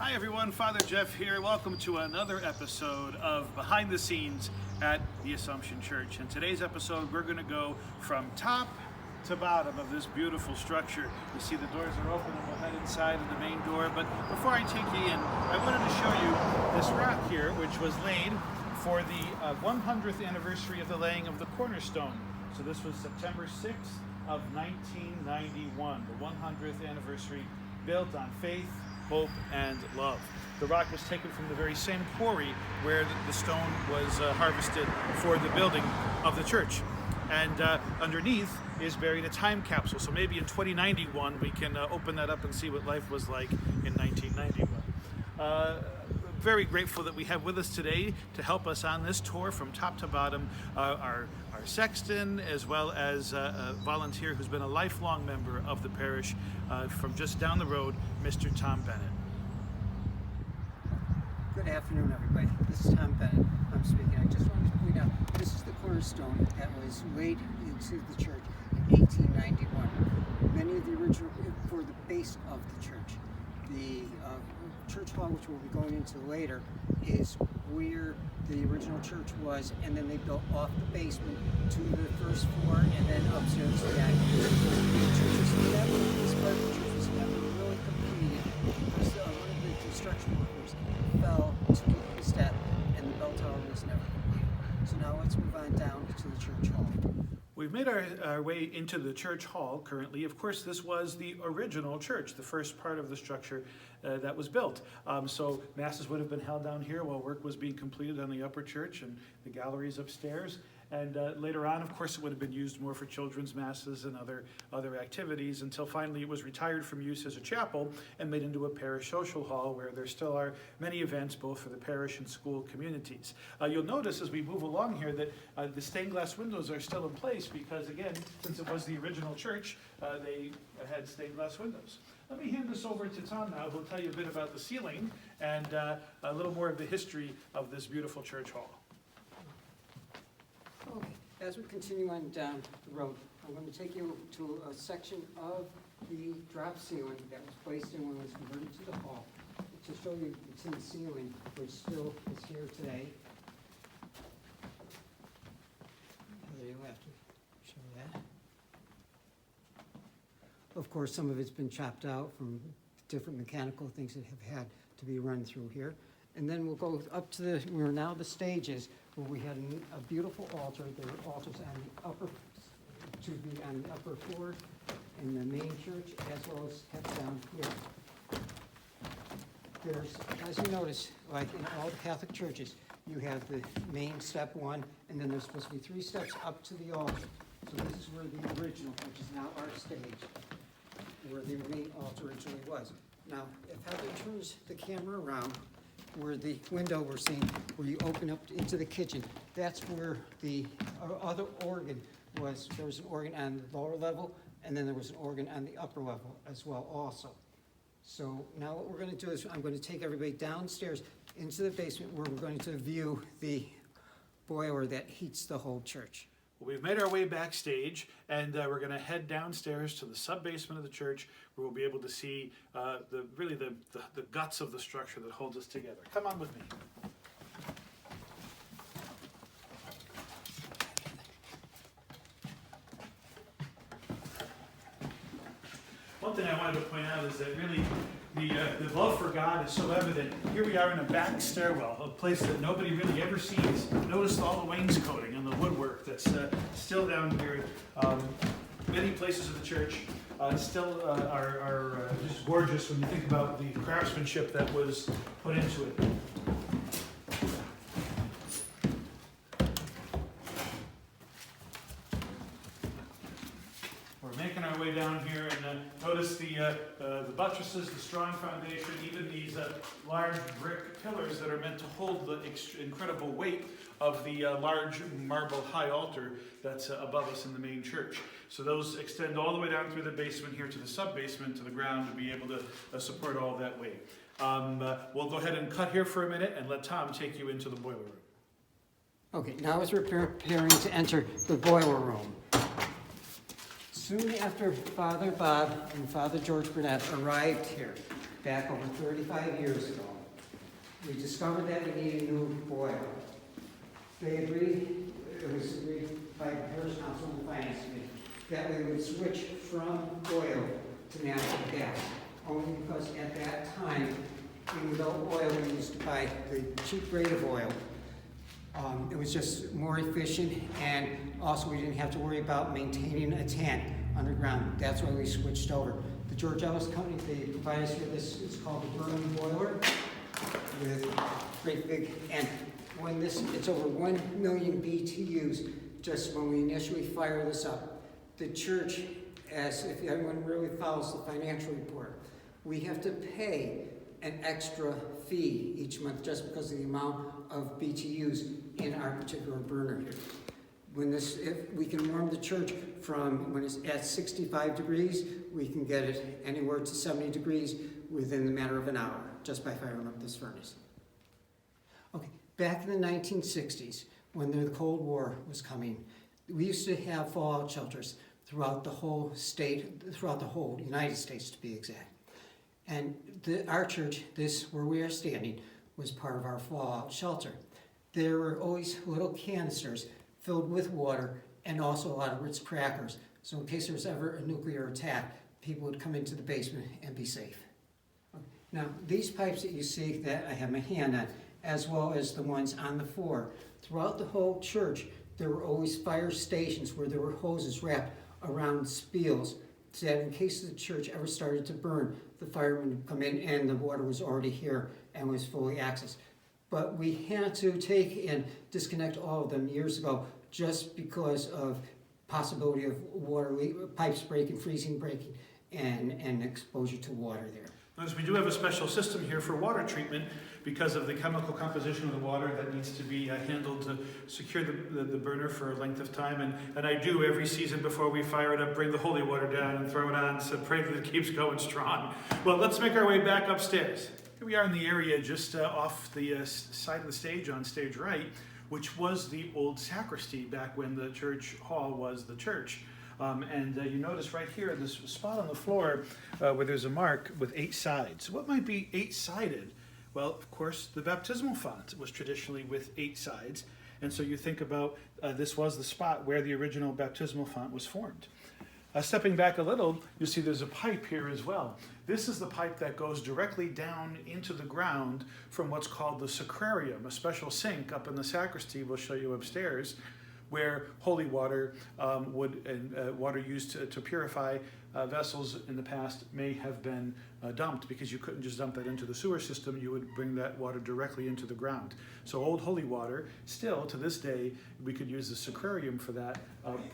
Hi everyone, Father Jeff here. Welcome to another episode of Behind the Scenes at the Assumption Church. In today's episode, we're going to go from top to bottom of this beautiful structure. You see the doors are open and we'll head inside of the main door. But before I take you in, I wanted to show you this rock here, which was laid for the 100th anniversary of the laying of the cornerstone. So this was September 6th of 1991, the 100th anniversary, built on faith, hope, and love. The rock was taken from the very same quarry where the stone was harvested for the building of the church. And underneath is buried a time capsule. So maybe in 2091 we can open that up and see what life was like in 1991. Very grateful that we have with us today to help us on this tour from top to bottom our sexton, as well as a volunteer who's been a lifelong member of the parish from just down the road, Mr. Tom Bennett. Good afternoon, everybody. This is Tom Bennett. I'm speaking. I just wanted to point out this is the cornerstone that was laid into the church in 1891. Many of the original for the base of the church. The church hall, which we'll be going into later, is where the original church was, and then they built off the basement to the first floor and then upstairs to the attic. This part of the church was never really completed because one of the construction workers fell to the step and the bell tower was never completed. So now let's move on down to the church hall. We've made our way into the church hall currently. Of course, this was the original church, the first part of the structure that was built. So masses would have been held down here while work was being completed on the upper church and the galleries upstairs. And later on, of course, it would have been used more for children's masses and other activities until finally it was retired from use as a chapel and made into a parish social hall where there still are many events both for the parish and school communities. You'll notice as we move along here that the stained glass windows are still in place because, again, since it was the original church, they had stained glass windows. Let me hand this over to Tom now, who'll tell you a bit about the ceiling and a little more of the history of this beautiful church hall. Okay, as we continue on down the road, I'm going to take you to a section of the drop ceiling that was placed in when it was converted to the hall to show you it's in the ceiling, which still is here today. There you have to show that. Of course, some of it's been chopped out from different mechanical things that have had to be run through here. And then we'll go up to we're now the stages where we had a beautiful altar. There were altars on the upper floor in the main church, as well as steps down here. There's, as you notice, like in all Catholic churches, you have the main step one, and then there's supposed to be 3 steps up to the altar. So this is where the original, which is now our stage, where the main altar originally was. Now, if Heather turns the camera around, where the window we're seeing, where you open up into the kitchen, that's where the other organ was. There was an organ on the lower level, and then there was an organ on the upper level as well also. So now what we're going to do is I'm going to take everybody downstairs into the basement where we're going to view the boiler that heats the whole church. Well, we've made our way backstage, and we're going to head downstairs to the sub-basement of the church, where we'll be able to see the guts of the structure that holds us together. Come on with me. One thing I wanted to point out is that really the love for God is so evident. Here we are in a back stairwell, a place that nobody really ever sees. Notice all the wainscoting and the woodwork that's still down here. Many places of the church still are just gorgeous when you think about the craftsmanship that was put into it. Making our way down here, and notice the buttresses, the strong foundation, even these large brick pillars that are meant to hold the incredible weight of the large marble high altar that's above us in the main church. So those extend all the way down through the basement here to the sub-basement to the ground to be able to support all that weight. We'll go ahead and cut here for a minute and let Tom take you into the boiler room. Okay, now as we're preparing to enter the boiler room, soon after Father Bob and Father George Burnett arrived here, back over 35 years ago. We discovered that we needed a new boiler. They agreed, it was agreed by the parish council and the finance committee, that we would switch from oil to natural gas. Only because at that time, even though oil, we used to buy the cheap grade of oil. It was just more efficient, and also we didn't have to worry about maintaining a tank underground. That's why we switched over. The George Ellis Company, they provide us with this, it's called the burning boiler, with great big, and when this, it's over 1 million BTUs, just when we initially fire this up. The church, as if anyone really follows the financial report, we have to pay an extra fee each month just because of the amount of BTUs in our particular burner here. When this, if we can warm the church from when it's at 65 degrees, we can get it anywhere to 70 degrees within the matter of an hour, just by firing up this furnace. Okay, back in the 1960s, when the Cold War was coming, we used to have fallout shelters throughout the whole state, throughout the whole United States to be exact. And our church, this where we are standing, was part of our fallout shelter. There were always little canisters filled with water and also a lot of Ritz crackers. So in case there was ever a nuclear attack, people would come into the basement and be safe. Now, these pipes that you see that I have my hand on, as well as the ones on the floor, throughout the whole church, there were always fire stations where there were hoses wrapped around spiels, so that in case the church ever started to burn, the firemen would come in and the water was already here and was fully accessed. But we had to take and disconnect all of them years ago just because of possibility of water pipes breaking, freezing breaking, and exposure to water there. Notice we do have a special system here for water treatment because of the chemical composition of the water that needs to be handled to secure the burner for a length of time. And I do every season before we fire it up, bring the holy water down and throw it on, so pray that it keeps going strong. Well, let's make our way back upstairs. Here we are in the area just off the side of the stage on stage right, which was the old sacristy back when the church hall was the church. You notice right here, this spot on the floor where there's a mark with 8 sides. What might be 8-sided? Well, of course, the baptismal font was traditionally with 8 sides. And so you think about this was the spot where the original baptismal font was formed. Stepping back a little, you see there's a pipe here as well. This is the pipe that goes directly down into the ground from what's called the sacrarium, a special sink up in the sacristy we'll show you upstairs, where holy water water used to purify vessels in the past may have been dumped, because you couldn't just dump that into the sewer system. You would bring that water directly into the ground. So old holy water, still to this day, we could use the sacrarium for that,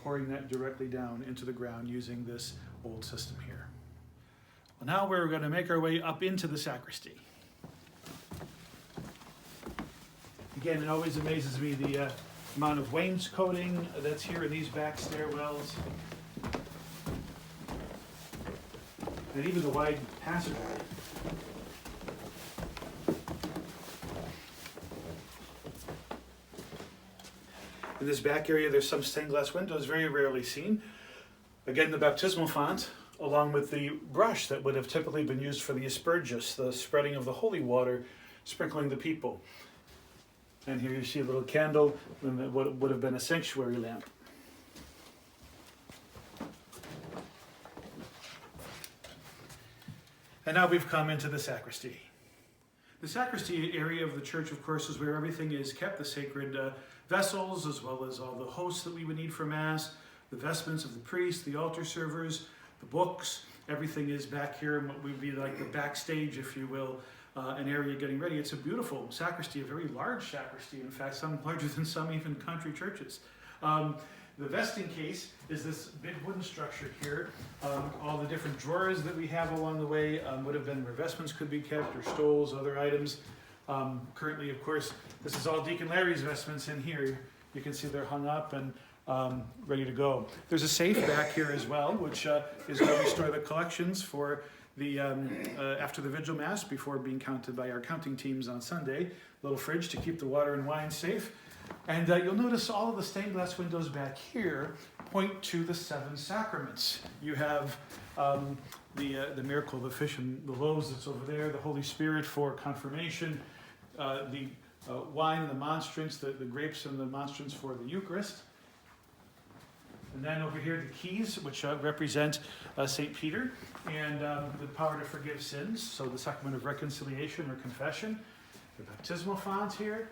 pouring that directly down into the ground using this old system here. Well, now we're going to make our way up into the sacristy. Again, it always amazes me the amount of wainscoting that's here in these back stairwells, and even the wide passageway. In this back area, there's some stained glass windows, very rarely seen. Again, the baptismal font, along with the brush that would have typically been used for the aspergus, the spreading of the holy water, sprinkling the people. And here you see a little candle, what would have been a sanctuary lamp. And now we've come into the sacristy. The sacristy area of the church, of course, is where everything is kept, the sacred vessels, as well as all the hosts that we would need for Mass, the vestments of the priest, the altar servers, the books. Everything is back here in what would be like the backstage, if you will, an area getting ready. It's a beautiful sacristy, a very large sacristy, in fact, some larger than some even country churches. The vesting case is this big wooden structure here. All the different drawers that we have along the way would have been where vestments could be kept, or stoles, other items. Currently, of course, this is all Deacon Larry's vestments in here. You can see they're hung up and ready to go. There's a safe back here as well, which is where we store the collections for the after the Vigil Mass, before being counted by our counting teams on Sunday. Little fridge to keep the water and wine safe. And you'll notice all of the stained glass windows back here point to the 7 sacraments. You have the miracle of the fish and the loaves that's over there, the Holy Spirit for confirmation, the wine and the monstrance, the grapes and the monstrance for the Eucharist. And then over here, the keys, which represent St. Peter and the power to forgive sins. So the sacrament of reconciliation or confession, the baptismal font here.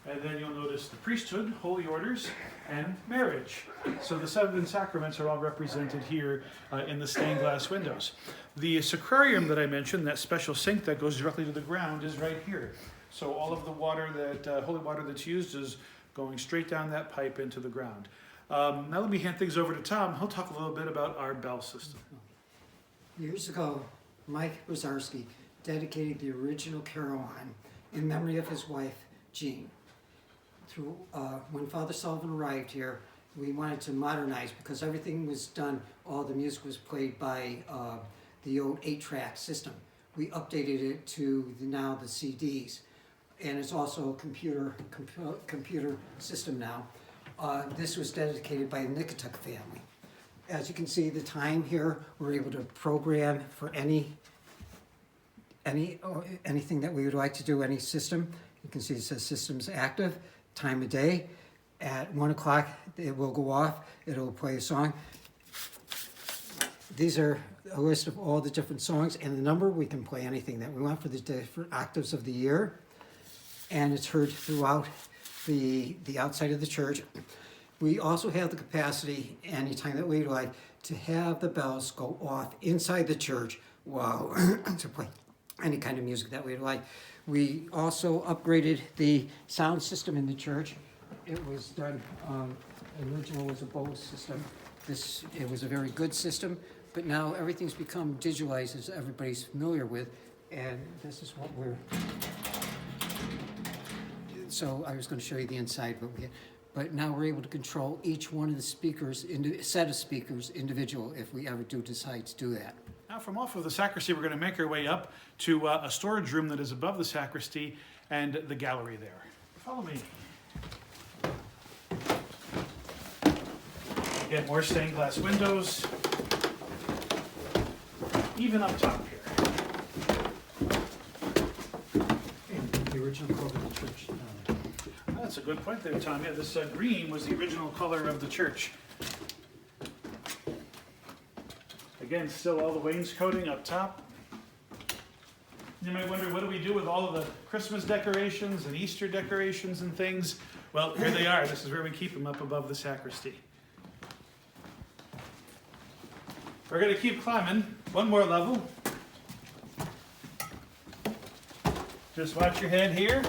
And then you'll notice the priesthood, holy orders, and marriage. So the 7 sacraments are all represented here in the stained glass windows. The sacrarium that I mentioned, that special sink that goes directly to the ground, is right here. So all of the water, that holy water that's used, is going straight down that pipe into the ground. Now let me hand things over to Tom. He'll talk a little bit about our bell system. Years ago, Mike Wazarski dedicated the original carillon in memory of his wife, Jean. When Father Sullivan arrived here, we wanted to modernize because everything was done, all the music was played by the old 8-track system. We updated it to now the CDs, and it's also a computer system now. This was dedicated by the Nikituk family. As you can see, the time here, we're able to program for anything that we would like to do, any system. You can see it says systems active, time of day. At 1 o'clock, it will go off. It'll play a song. These are a list of all the different songs and the number. We can play anything that we want for the different octaves of the year. And it's heard throughout the outside of the church. We also have the capacity, anytime that we'd like, to have the bells go off inside the church while to play any kind of music that we'd like. We also upgraded the sound system in the church. It was done, original was a Bose system. It was a very good system, but now everything's become digitalized, as everybody's familiar with, and this is what so I was going to show you the inside, but now we're able to control each one of the speakers, set of speakers, individual, if we ever do decide to do that. Now from off of the sacristy, we're going to make our way up to a storage room that is above the sacristy and the gallery there. Follow me. Again, more stained glass windows, even up top here. And the original color of the church. That's a good point there, Tom. Yeah, this green was the original color of the church. Again, still all the wainscoting up top. You might wonder, what do we do with all of the Christmas decorations and Easter decorations and things? Well, here they are. This is where we keep them, up above the sacristy. We're going to keep climbing one more level. Just watch your head here.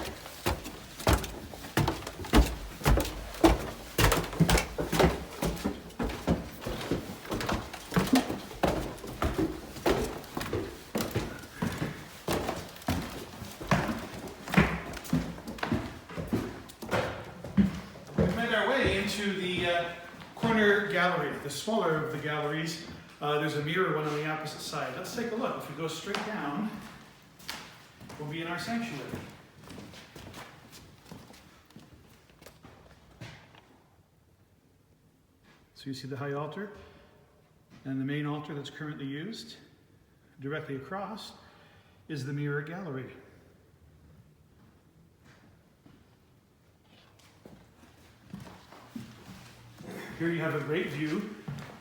To the corner gallery, the smaller of the galleries. There's a mirror one on the opposite side. Let's take a look. If we go straight down, we'll be in our sanctuary. So you see the high altar and the main altar that's currently used. Directly across is the mirror gallery. Here you have a great view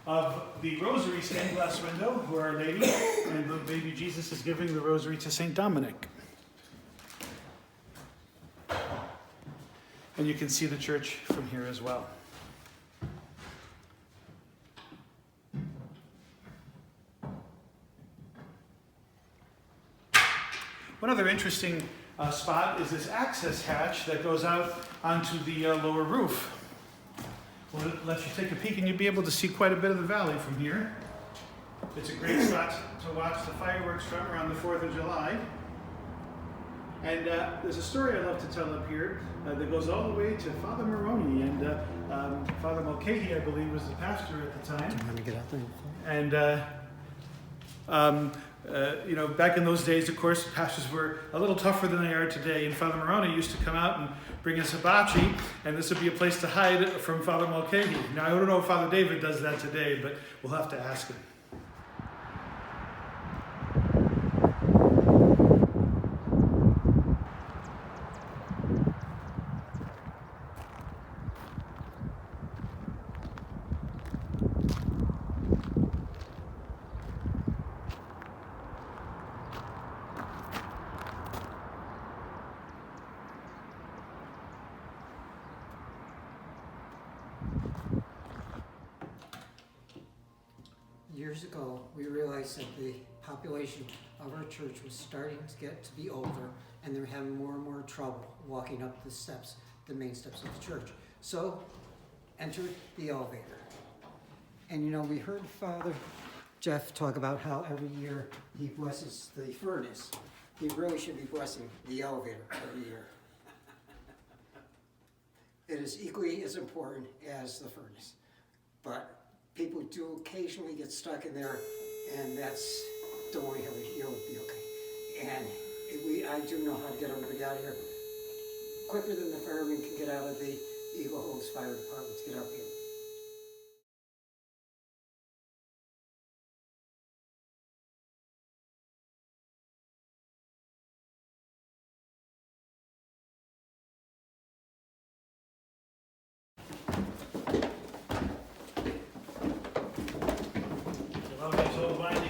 of the rosary stained glass window where Our Lady and the baby Jesus is giving the rosary to St. Dominic. And you can see the church from here as well. One other interesting spot is this access hatch that goes out onto the lower roof. Well, it lets you take a peek and you'll be able to see quite a bit of the valley from here. It's a great spot to watch the fireworks from around the 4th of July. And there's a story I love to tell up here that goes all the way to Father Moroni. And Father Mulcahy, I believe, was the pastor at the time. Do you want to get out there? And Back in those days, of course, pastors were a little tougher than they are today. And Father Moroni used to come out and bring us hibachi, and this would be a place to hide from Father Mulcahy. Now, I don't know if Father David does that today, but we'll have to ask him. Years ago, we realized that the population of our church was starting to get to be older, and they were having more and more trouble walking up the steps, the main steps of the church. So, entered the elevator. And we heard Father Jeff talk about how every year he blesses the furnace. He really should be blessing the elevator every year. It is equally as important as the furnace. But people do occasionally get stuck in there, and don't worry, Heather, you'll be okay. And I do know how to get everybody out of here quicker than the firemen can get out of the Eagle Hogs Fire Department to get up here.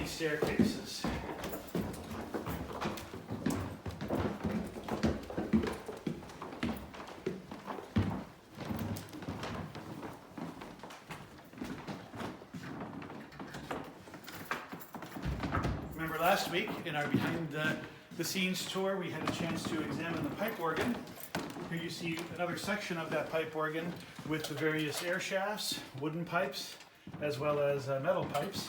Staircases. Remember last week in our behind the scenes tour, we had a chance to examine the pipe organ. Here you see another section of that pipe organ with the various air shafts, wooden pipes, as well as metal pipes.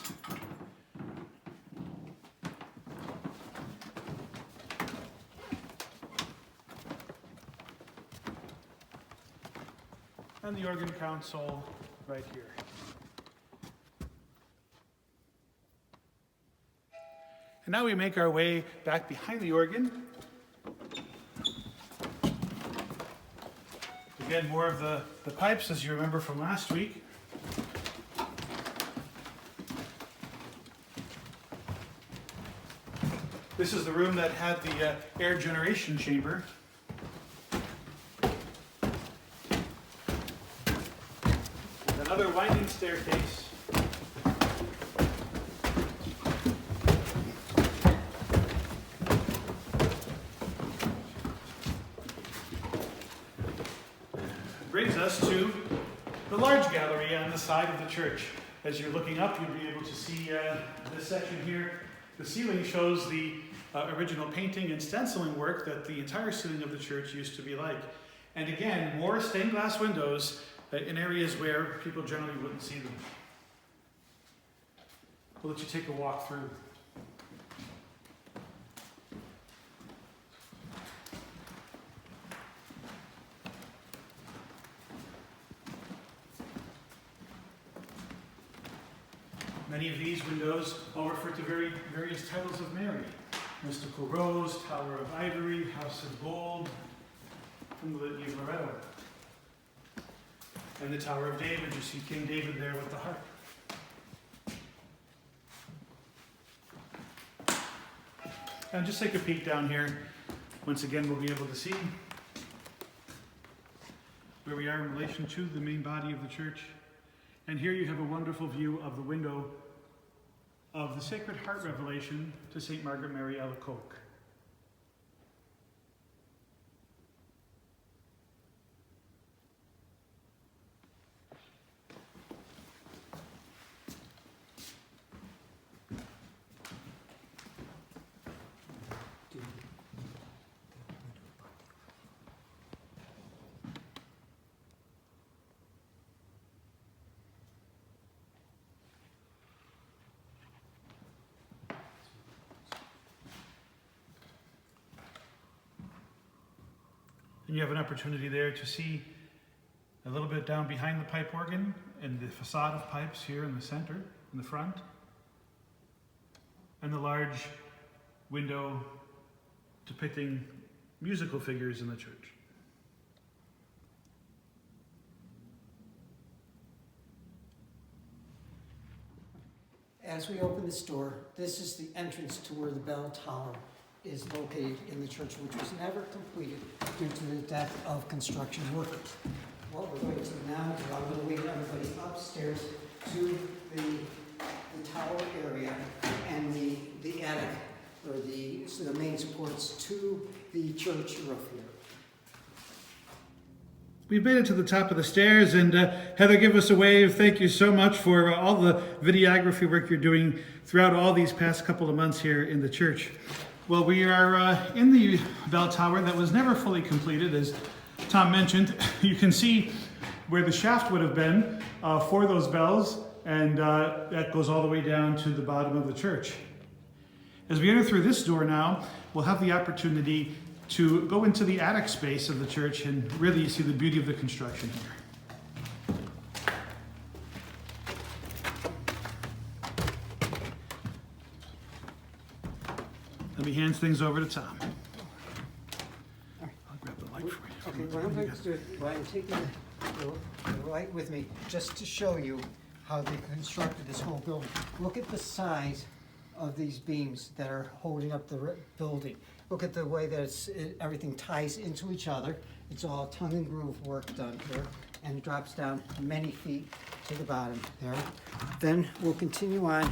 And the organ console right here. And now we make our way back behind the organ. Again, more of the pipes, as you remember from last week. This is the room that had the air generation chamber. Another winding staircase. Brings us to the large gallery on the side of the church. As you're looking up, you'll be able to see this section here. The ceiling shows the original painting and stenciling work that the entire ceiling of the church used to be like. And again, more stained glass windows in areas where people generally wouldn't see them. We'll let you take a walk through. Many of these windows all refer to various titles of Mary. Mystical Rose, Tower of Ivory, House of Gold, from the Litany of Loretto. And the Tower of David, you see King David there with the harp. And just take a peek down here. Once again, we'll be able to see where we are in relation to the main body of the church. And here you have a wonderful view of the window of the Sacred Heart Revelation to St. Margaret Mary Alacoque. And you have an opportunity there to see a little bit down behind the pipe organ and the facade of pipes here in the center, in the front. and the large window depicting musical figures in the church. As we open this door, this is the entrance to where the bell tower is located in the church, which was never completed due to the death of construction workers. What we're going to do now is I'm going to lead everybody upstairs to the tower area and the attic, or the main supports to the church roof here. We've made it to the top of the stairs, and Heather, give us a wave. Thank you so much for all the videography work you're doing throughout all these past couple of months here in the church. Well, we are in the bell tower that was never fully completed, as Tom mentioned. You can see where the shaft would have been for those bells, and that goes all the way down to the bottom of the church. As we enter through this door now, we'll have the opportunity to go into the attic space of the church and really see the beauty of the construction here. Let me hand things over to Tom. I'll grab the light for you. Okay, what I'm going to do, I'm taking the light with me just to show you how they constructed this whole building. Look at the size of these beams that are holding up the building. Look at the way that everything ties into each other. It's all tongue and groove work done here, and it drops down many feet to the bottom there. Then we'll continue on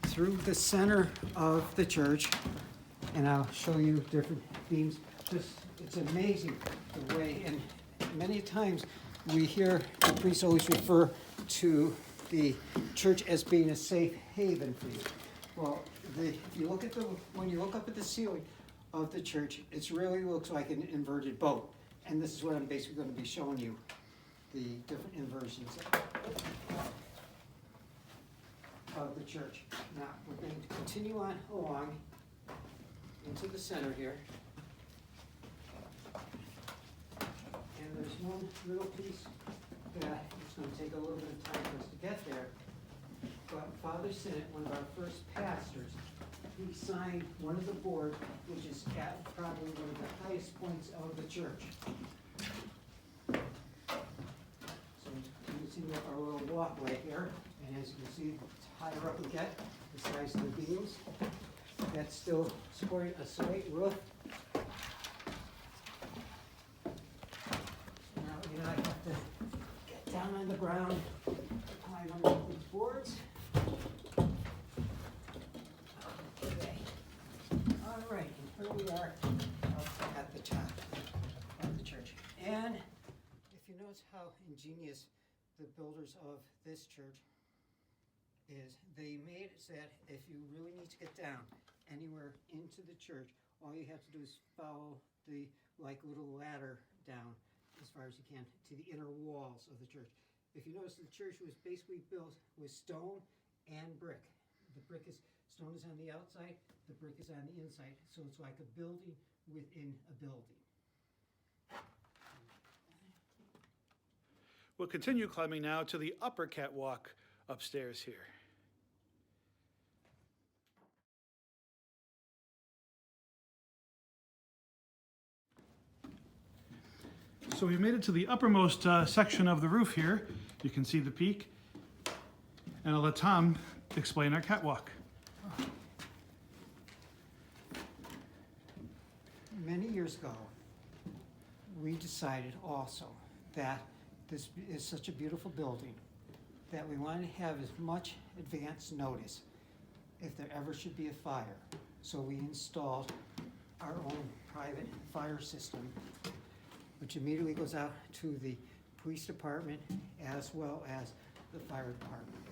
through the center of the church, and I'll show you different beams. It's amazing the way, and many times we hear the priests always refer to the church as being a safe haven for you. Well, if you look at when you look up at the ceiling of the church, it really looks like an inverted boat. And this is what I'm basically going to be showing you, the different inversions of the church. Now, we're going to continue on along into the center here. And there's one little piece that it's going to take a little bit of time for us to get there. But Father Sinnott, one of our first pastors, he signed one of the boards, which is at probably one of the highest points of the church. So you can see our little walkway here, and as you can see, it's higher up we get, the size of the beams. That's still supporting a slate roof. Now, I have to get down on the ground, climb underneath these boards. Alright, and here we are up at the top of the church. And if you notice how ingenious the builders of this church is, they made it so that if you really need to get down anywhere into the church, all you have to do is follow the little ladder down as far as you can to the inner walls of the church. If you notice, the church was basically built with stone and brick. Stone is on the outside, the brick is on the inside, so it's like a building within a building. We'll continue climbing now to the upper catwalk upstairs here. So we've made it to the uppermost section of the roof here. You can see the peak. And I'll let Tom explain our catwalk. Many years ago, we decided also that this is such a beautiful building that we wanted to have as much advance notice if there ever should be a fire. So we installed our own private fire system, which immediately goes out to the police department as well as the fire department.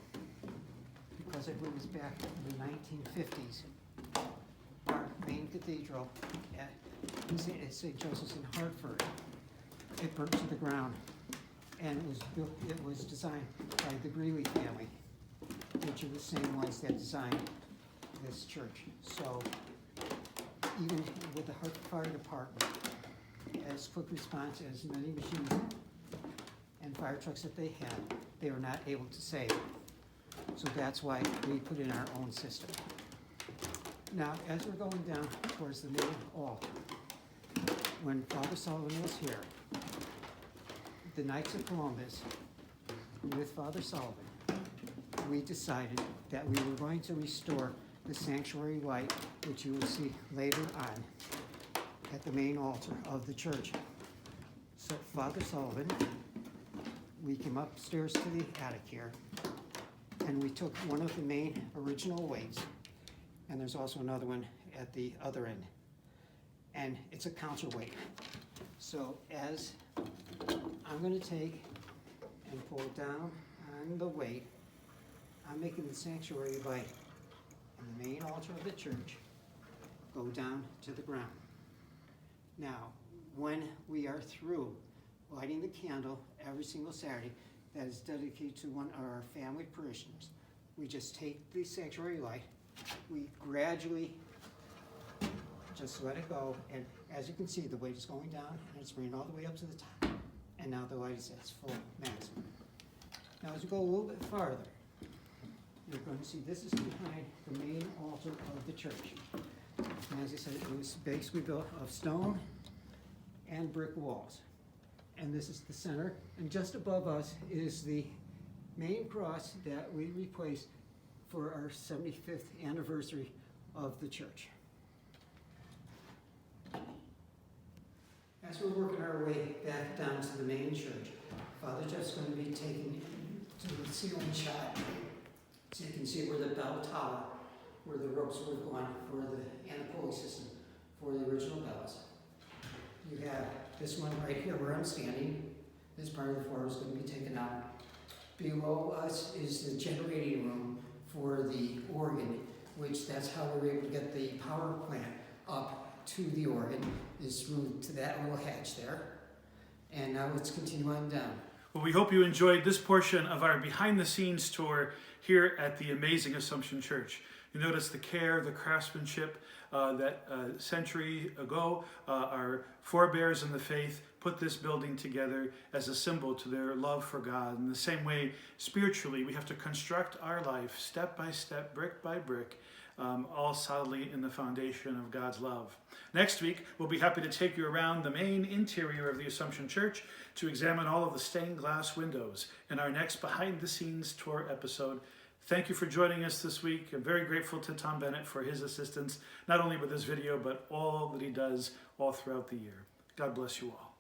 Because it was back in the 1950s, our main cathedral at St. Joseph's in Hartford, it burnt to the ground, and it was designed by the Greeley family, which are the same ones that designed this church. So even with the Hartford Fire Department, as quick response as many machines and fire trucks that they had, they were not able to save. So that's why we put in our own system. Now, as we're going down towards the main altar, when Father Sullivan was here, the Knights of Columbus, with Father Sullivan, we decided that we were going to restore the sanctuary light, which you will see later on at the main altar of the church. So Father Sullivan, we came upstairs to the attic here, and we took one of the main original weights, and there's also another one at the other end, and it's a counterweight. So as I'm going to take and pull down on the weight, I'm making the sanctuary light on the main altar of the church go down to the ground. Now, when we are through lighting the candle every single Saturday that is dedicated to one of our family parishioners, we just take the sanctuary light, we gradually just let it go, and as you can see, the weight is going down and it's bringing all the way up to the top, and now the light is at its full maximum. Now as we go a little bit farther, you're going to see this is behind the main altar of the church. And as I said, it was basically built of stone and brick walls. And this is the center, and just above us is the main cross that we replaced for our 75th anniversary of the church. As we're working our way back down to the main church, Father Jeff's going to be taking to the ceiling shot, so you can see where the bell tower, where the ropes were going for the and the pulley system for the original bells. You have this one right here where I'm standing. This part of the floor is going to be taken out. Below us is the generating room for the organ, which that's how we're able to get the power plant up to the organ, is through to that little hatch there. And now let's continue on down. Well, we hope you enjoyed this portion of our behind-the-scenes tour here at the amazing Assumption Church. You notice the care, the craftsmanship that a century ago our forebears in the faith put this building together as a symbol to their love for God. In the same way, spiritually, we have to construct our life step by step, brick by brick, all solidly in the foundation of God's love. Next week, we'll be happy to take you around the main interior of the Assumption Church to examine all of the stained glass windows in our next behind-the-scenes tour episode. Thank you for joining us this week. I'm very grateful to Tom Bennett for his assistance, not only with this video, but all that he does all throughout the year. God bless you all.